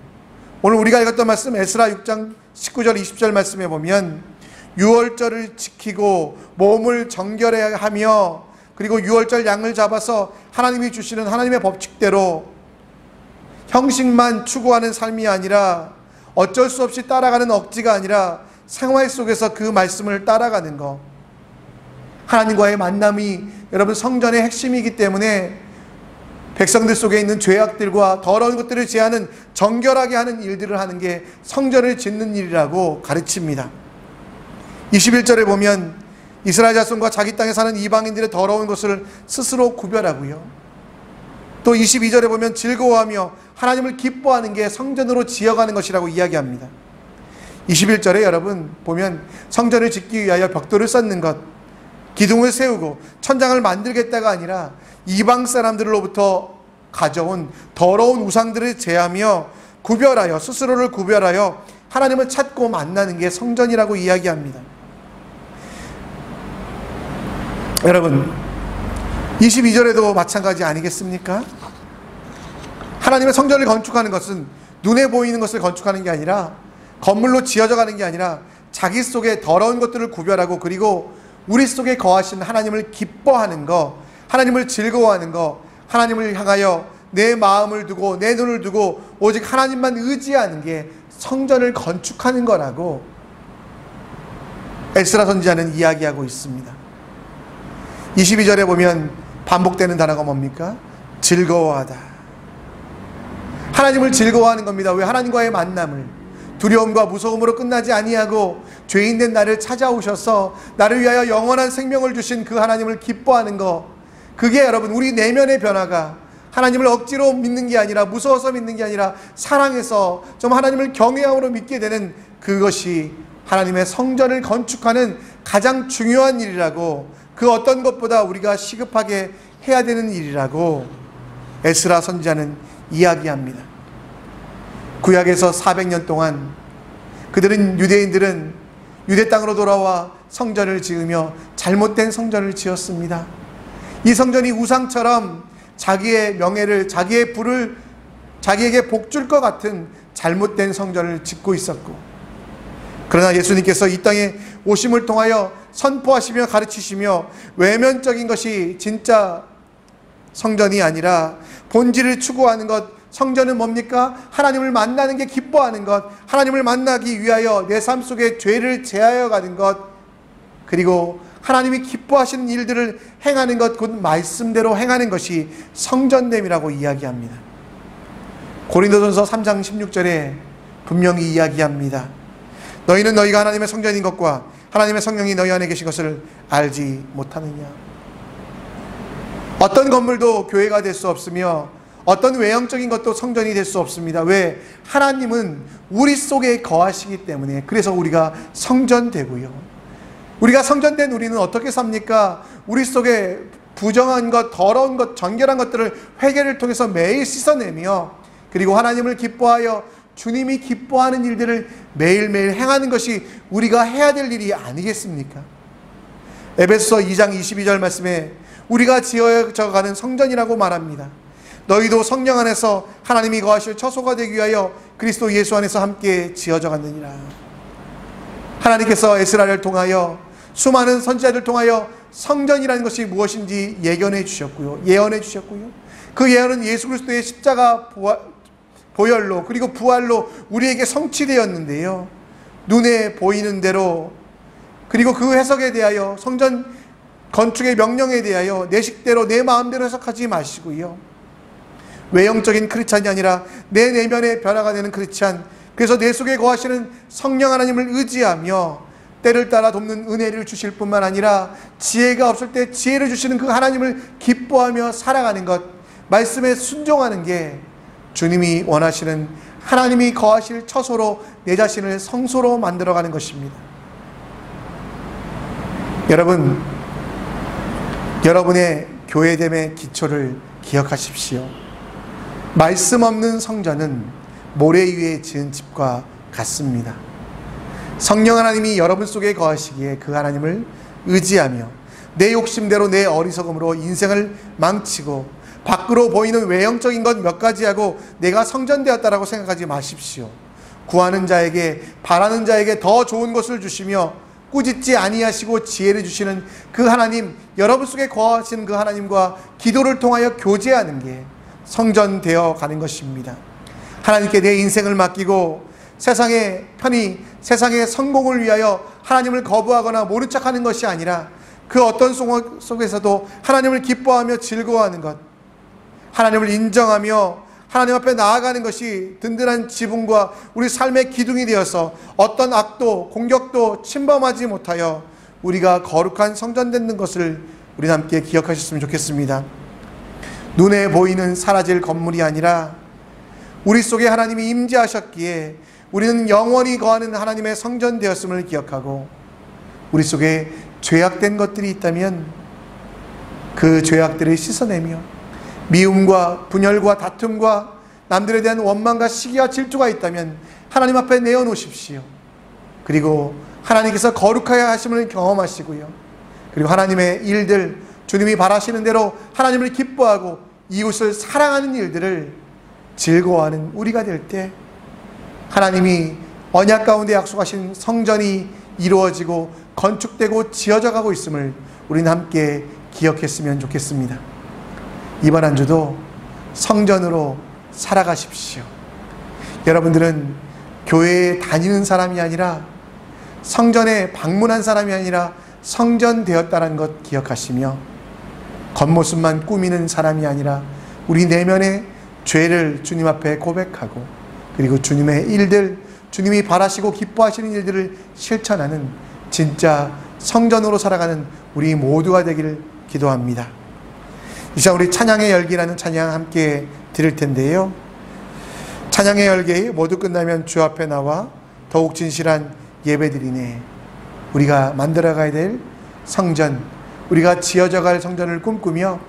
S1: 오늘 우리가 읽었던 말씀 에스라 6장 19절 20절 말씀에 보면 유월절을 지키고 몸을 정결해야 하며, 그리고 유월절 양을 잡아서 하나님이 주시는 하나님의 법칙대로 형식만 추구하는 삶이 아니라, 어쩔 수 없이 따라가는 억지가 아니라 생활 속에서 그 말씀을 따라가는 것, 하나님과의 만남이 여러분 성전의 핵심이기 때문에 백성들 속에 있는 죄악들과 더러운 것들을 제하는, 정결하게 하는 일들을 하는 게 성전을 짓는 일이라고 가르칩니다. 21절에 보면 이스라엘 자손과 자기 땅에 사는 이방인들의 더러운 것을 스스로 구별하고요, 또 22절에 보면 즐거워하며 하나님을 기뻐하는 게 성전으로 지어가는 것이라고 이야기합니다. 21절에 여러분 보면 성전을 짓기 위하여 벽돌을 쌓는 것, 기둥을 세우고 천장을 만들겠다가 아니라 이방 사람들로부터 가져온 더러운 우상들을 제하며 구별하여, 스스로를 구별하여 하나님을 찾고 만나는 게 성전이라고 이야기합니다. 여러분 22절에도 마찬가지 아니겠습니까? 하나님의 성전을 건축하는 것은 눈에 보이는 것을 건축하는 게 아니라, 건물로 지어져 가는 게 아니라 자기 속에 더러운 것들을 구별하고, 그리고 우리 속에 거하신 하나님을 기뻐하는 것, 하나님을 즐거워하는 것, 하나님을 향하여 내 마음을 두고 내 눈을 두고 오직 하나님만 의지하는 게 성전을 건축하는 거라고 에스라 선지자는 이야기하고 있습니다. 22절에 보면 반복되는 단어가 뭡니까? 즐거워하다. 하나님을 즐거워하는 겁니다. 왜? 하나님과의 만남을 두려움과 무서움으로 끝나지 아니하고 죄인된 나를 찾아오셔서 나를 위하여 영원한 생명을 주신 그 하나님을 기뻐하는 것, 그게 여러분 우리 내면의 변화가 하나님을 억지로 믿는 게 아니라, 무서워서 믿는 게 아니라 사랑해서 좀 하나님을 경외함으로 믿게 되는, 그것이 하나님의 성전을 건축하는 가장 중요한 일이라고, 그 어떤 것보다 우리가 시급하게 해야 되는 일이라고 에스라 선지자는 이야기합니다. 구약에서 400년 동안 유대인들은 유대 땅으로 돌아와 성전을 지으며 잘못된 성전을 지었습니다. 이 성전이 우상처럼 자기의 명예를, 자기의 부를 자기에게 복줄 것 같은 잘못된 성전을 짓고 있었고, 그러나 예수님께서 이 땅에 오심을 통하여 선포하시며 가르치시며 외면적인 것이 진짜 성전이 아니라 본질을 추구하는 것, 성전은 뭡니까? 하나님을 만나는 게 기뻐하는 것, 하나님을 만나기 위하여 내 삶 속에 죄를 제하여 가는 것, 그리고 하나님이 기뻐하시는 일들을 행하는 것, 곧 말씀대로 행하는 것이 성전됨이라고 이야기합니다. 고린도전서 3장 16절에 분명히 이야기합니다. 너희는 너희가 하나님의 성전인 것과 하나님의 성령이 너희 안에 계신 것을 알지 못하느냐. 어떤 건물도 교회가 될 수 없으며 어떤 외형적인 것도 성전이 될 수 없습니다. 왜? 하나님은 우리 속에 거하시기 때문에. 그래서 우리가 성전되고요. 우리가 성전된 우리는 어떻게 삽니까? 우리 속에 부정한 것, 더러운 것, 정결한 것들을 회개를 통해서 매일 씻어내며, 그리고 하나님을 기뻐하여 주님이 기뻐하는 일들을 매일매일 행하는 것이 우리가 해야 될 일이 아니겠습니까? 에베소서 2장 22절 말씀에 우리가 지어져가는 성전이라고 말합니다. 너희도 성령 안에서 하나님이 거하실 처소가 되기 위하여 그리스도 예수 안에서 함께 지어져 갔느니라. 하나님께서 에스라를 통하여 수많은 선지자들 통하여 성전이라는 것이 무엇인지 예언해 주셨고요. 그 예언은 예수 그리스도의 십자가 보혈로, 그리고 부활로 우리에게 성취되었는데요. 눈에 보이는 대로, 그리고 그 해석에 대하여, 성전 건축의 명령에 대하여 내 식대로 내 마음대로 해석하지 마시고요. 외형적인 크리스찬이 아니라 내 내면의 변화가 되는 크리스찬, 그래서 내 속에 거하시는 성령 하나님을 의지하며 때를 따라 돕는 은혜를 주실 뿐만 아니라 지혜가 없을 때 지혜를 주시는 그 하나님을 기뻐하며 살아가는 것, 말씀에 순종하는 게 주님이 원하시는 하나님이 거하실 처소로 내 자신을 성소로 만들어가는 것입니다. 여러분, 여러분의 교회됨의 기초를 기억하십시오. 말씀 없는 성전은 모래 위에 지은 집과 같습니다. 성령 하나님이 여러분 속에 거하시기에 그 하나님을 의지하며 내 욕심대로 내 어리석음으로 인생을 망치고 밖으로 보이는 외형적인 것 몇 가지 하고 내가 성전되었다라고 생각하지 마십시오. 구하는 자에게, 바라는 자에게 더 좋은 것을 주시며 꾸짖지 아니하시고 지혜를 주시는 그 하나님, 여러분 속에 거하시는 그 하나님과 기도를 통하여 교제하는 게 성전되어 가는 것입니다. 하나님께 내 인생을 맡기고 세상의 편의, 세상의 성공을 위하여 하나님을 거부하거나 모른 척하는 것이 아니라 그 어떤 속에서도 하나님을 기뻐하며 즐거워하는 것, 하나님을 인정하며 하나님 앞에 나아가는 것이 든든한 지붕과 우리 삶의 기둥이 되어서 어떤 악도, 공격도 침범하지 못하여 우리가 거룩한 성전 되는 것을 우리 함께 기억하셨으면 좋겠습니다. 눈에 보이는 사라질 건물이 아니라 우리 속에 하나님이 임재하셨기에 우리는 영원히 거하는 하나님의 성전 되었음을 기억하고, 우리 속에 죄악된 것들이 있다면 그 죄악들을 씻어내며 미움과 분열과 다툼과 남들에 대한 원망과 시기와 질투가 있다면 하나님 앞에 내어놓으십시오. 그리고 하나님께서 거룩하여 하심을 경험하시고요. 그리고 하나님의 일들, 주님이 바라시는 대로 하나님을 기뻐하고 이웃을 사랑하는 일들을 즐거워하는 우리가 될 때 하나님이 언약 가운데 약속하신 성전이 이루어지고 건축되고 지어져 가고 있음을 우리는 함께 기억했으면 좋겠습니다. 이번 한 주도 성전으로 살아가십시오. 여러분들은 교회에 다니는 사람이 아니라, 성전에 방문한 사람이 아니라 성전 되었다는 것 기억하시며, 겉모습만 꾸미는 사람이 아니라 우리 내면의 죄를 주님 앞에 고백하고, 그리고 주님의 일들, 주님이 바라시고 기뻐하시는 일들을 실천하는 진짜 성전으로 살아가는 우리 모두가 되기를 기도합니다. 이 시간 우리 찬양의 열기라는 찬양 함께 드릴 텐데요. 찬양의 열기 모두 끝나면 주 앞에 나와 더욱 진실한 예배드리네. 우리가 만들어가야 될 성전, 우리가 지어져 갈 성전을 꿈꾸며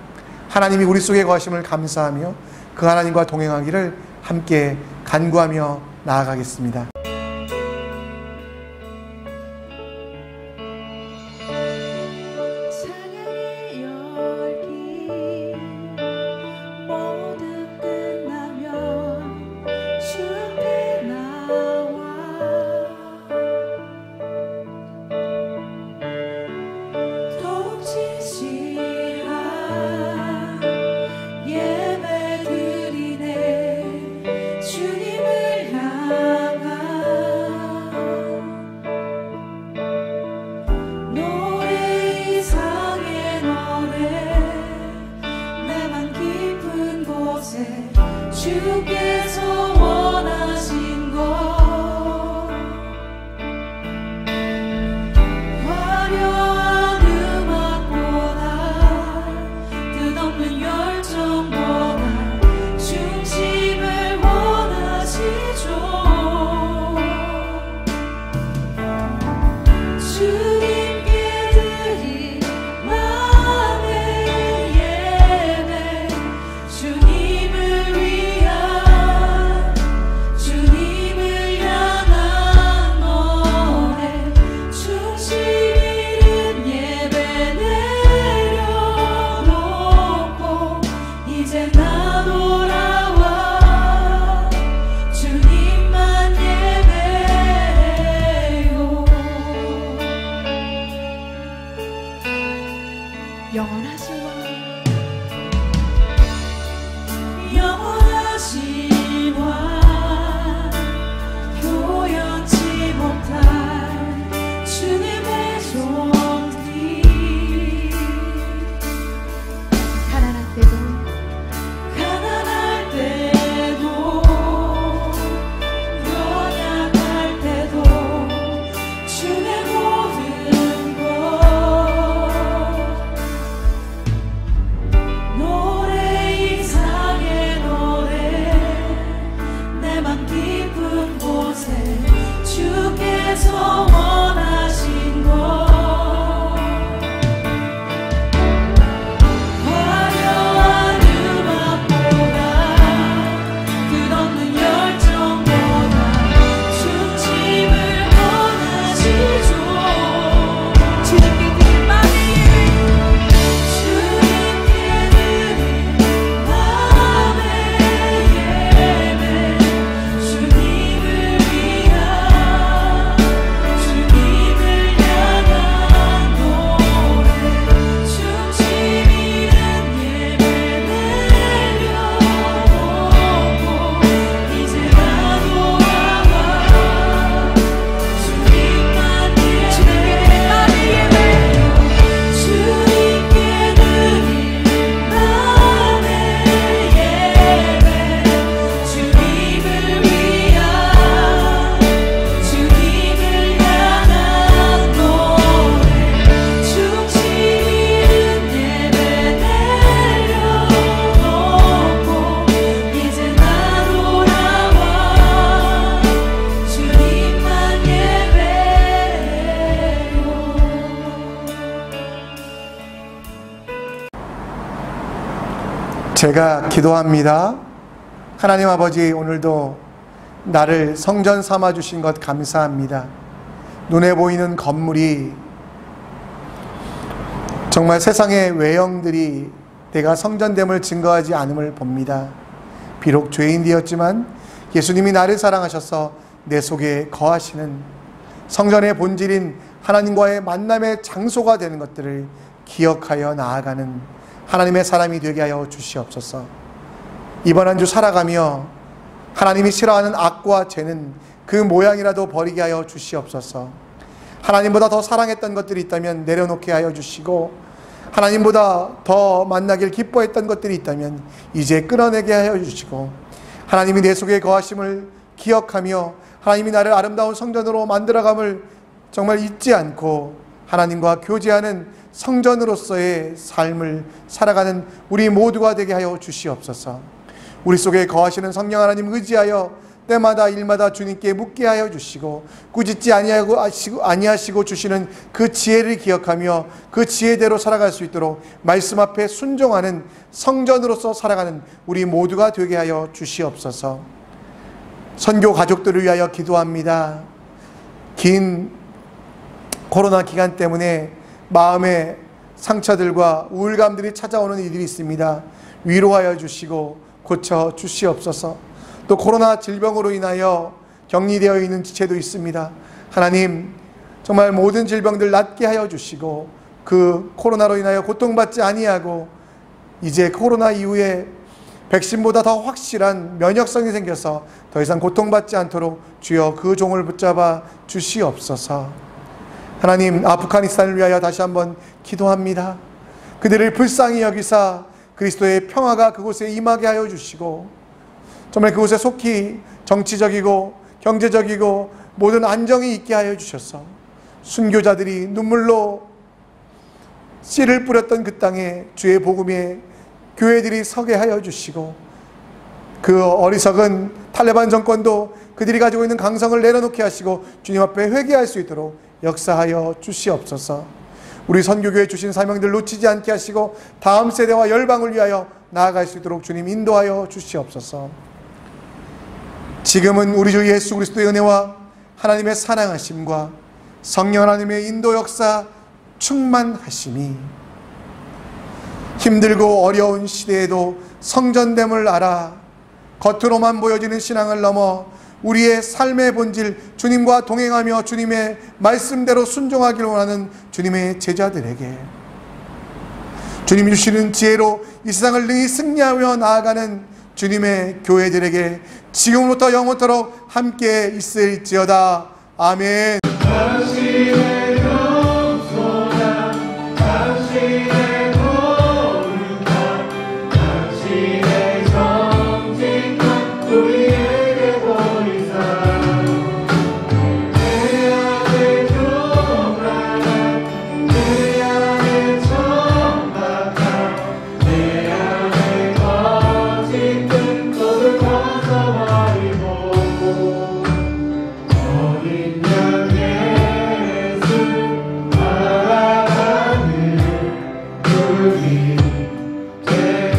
S1: 하나님이 우리 속에 거하심을 감사하며 그 하나님과 동행하기를 함께 간구하며 나아가겠습니다.
S3: 주께서 원하신 것 주님께 드린 마음의 예배 주님을 위한 주님을 향한 노래 중심 잃은 예배 내려놓고 이제 나 돌아와 주님만 예배요 영원하신 왕 영원하신 왕 표현치 못할 주님의 존귀 가난할 때도 연약할 때도 주의 모든 것 노래 이상의 노래 내 맘 깊은 곳에 주께서 원하신 것 화려한 음악보다 끝없는 열정보다 중심을 원하시죠 주님께 드린 마음의 주님께 드린 마음의 예배 주님을 위한 주님을 향한 노래 중심 잃은 예배 내려놓고 이제 나 돌아와 주님만 예배요 주님께 드린 마음의 예배 주님을 위한 주님을 향한 노래 중심 잃은 예배 내려놓고 이제 나 돌아와 주님만 예배요
S1: 제가 기도합니다. 하나님 아버지, 오늘도 나를 성전 삼아 주신 것 감사합니다. 눈에 보이는 건물이 정말 세상의 외형들이 내가 성전됨을 증거하지 않음을 봅니다. 비록 죄인 되었지만 예수님이 나를 사랑하셔서 내 속에 거하시는 성전의 본질인 하나님과의 만남의 장소가 되는 것들을 기억하여 나아가는 하나님의 사람이 되게 하여 주시옵소서. 이번 한 주 살아가며 하나님이 싫어하는 악과 죄는 그 모양이라도 버리게 하여 주시옵소서. 하나님보다 더 사랑했던 것들이 있다면 내려놓게 하여 주시고, 하나님보다 더 만나길 기뻐했던 것들이 있다면 이제 끊어내게 하여 주시고, 하나님이 내 속에 거하심을 기억하며 하나님이 나를 아름다운 성전으로 만들어감을 정말 잊지 않고 하나님과 교제하는 성전으로서의 삶을 살아가는 우리 모두가 되게 하여 주시옵소서. 우리 속에 거하시는 성령 하나님 의지하여 때마다 일마다 주님께 묻게 하여 주시고, 꾸짖지 아니하시고 주시는 그 지혜를 기억하며 그 지혜대로 살아갈 수 있도록 말씀 앞에 순종하는 성전으로서 살아가는 우리 모두가 되게 하여 주시옵소서. 선교 가족들을 위하여 기도합니다. 긴 코로나 기간 때문에 마음의 상처들과 우울감들이 찾아오는 이들이 있습니다. 위로하여 주시고 고쳐 주시옵소서. 또 코로나 질병으로 인하여 격리되어 있는 지체도 있습니다. 하나님, 정말 모든 질병들 낫게 하여 주시고 그 코로나로 인하여 고통받지 아니하고 이제 코로나 이후에 백신보다 더 확실한 면역성이 생겨서 더 이상 고통받지 않도록 주여 그 종을 붙잡아 주시옵소서. 하나님, 아프가니스탄을 위하여 다시 한번 기도합니다. 그들을 불쌍히 여기사 그리스도의 평화가 그곳에 임하게 하여 주시고, 정말 그곳에 속히 정치적이고 경제적이고 모든 안정이 있게 하여 주셔서 순교자들이 눈물로 씨를 뿌렸던 그 땅에 주의 복음에 교회들이 서게 하여 주시고, 그 어리석은 탈레반 정권도 그들이 가지고 있는 강성을 내려놓게 하시고 주님 앞에 회개할 수 있도록 역사하여 주시옵소서. 우리 선교교회 주신 사명들 놓치지 않게 하시고 다음 세대와 열방을 위하여 나아갈 수 있도록 주님 인도하여 주시옵소서. 지금은 우리 주 예수 그리스도의 은혜와 하나님의 사랑하심과 성령 하나님의 인도 역사 충만하심이 힘들고 어려운 시대에도 성전됨을 알아 겉으로만 보여지는 신앙을 넘어 우리의 삶의 본질 주님과 동행하며 주님의 말씀대로 순종하기를 원하는 주님의 제자들에게 주님이 주시는 지혜로 이 세상을 능히 승리하며 나아가는 주님의 교회들에게 지금부터 영원토록 함께 있을지어다. 아멘.
S4: 당신의 겸손함, 당신의 거룩함, 당신의 정직함 우리에게 보이사 내 안에 교만함, 내 안에 천박함, 내 안에 거짓된 것을 벗어버리고 어린 양 예수 알아가는 우리 되게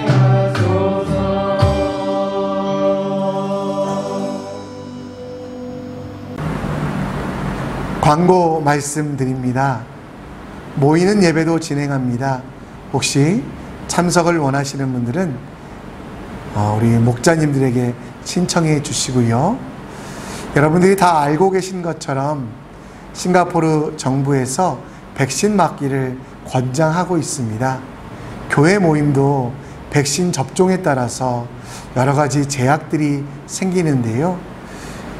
S4: 하소서.
S1: 광고 말씀드립니다. 모이는 예배도 진행합니다. 혹시 참석을 원하시는 분들은 우리 목자님들에게 신청해 주시고요. 여러분들이 다 알고 계신 것처럼 싱가포르 정부에서 백신 맞기를 권장하고 있습니다. 교회 모임도 백신 접종에 따라서 여러 가지 제약들이 생기는데요.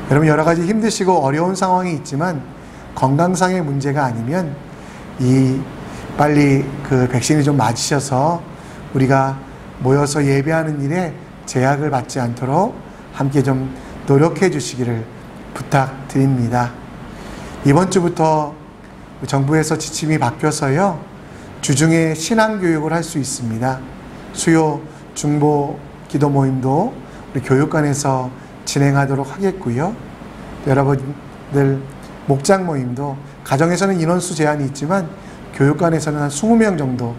S1: 여러분 여러 가지 힘드시고 어려운 상황이 있지만 건강상의 문제가 아니면 빨리 그 백신을 좀 맞으셔서 우리가 모여서 예배하는 일에 제약을 받지 않도록 함께 좀 노력해 주시기를 부탁드립니다. 이번 주부터 정부에서 지침이 바뀌어서요, 주중에 신앙교육을 할 수 있습니다. 수요 중보 기도 모임도 우리 교육관에서 진행하도록 하겠고요. 여러분들 목장 모임도 가정에서는 인원수 제한이 있지만 교육관에서는 한 20명 정도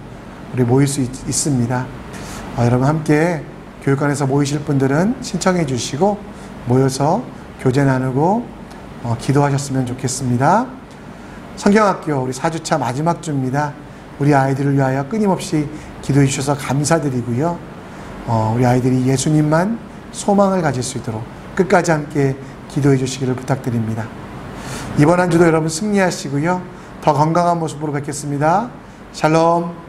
S1: 우리 모일 수 있습니다. 여러분 함께 교육관에서 모이실 분들은 신청해 주시고 모여서 교제 나누고 기도하셨으면 좋겠습니다. 성경학교 우리 4주차 마지막 주입니다. 우리 아이들을 위하여 끊임없이 기도해 주셔서 감사드리고요. 우리 아이들이 예수님만 소망을 가질 수 있도록 끝까지 함께 기도해 주시기를 부탁드립니다. 이번 한 주도 여러분 승리하시고요. 더 건강한 모습으로 뵙겠습니다. 샬롬.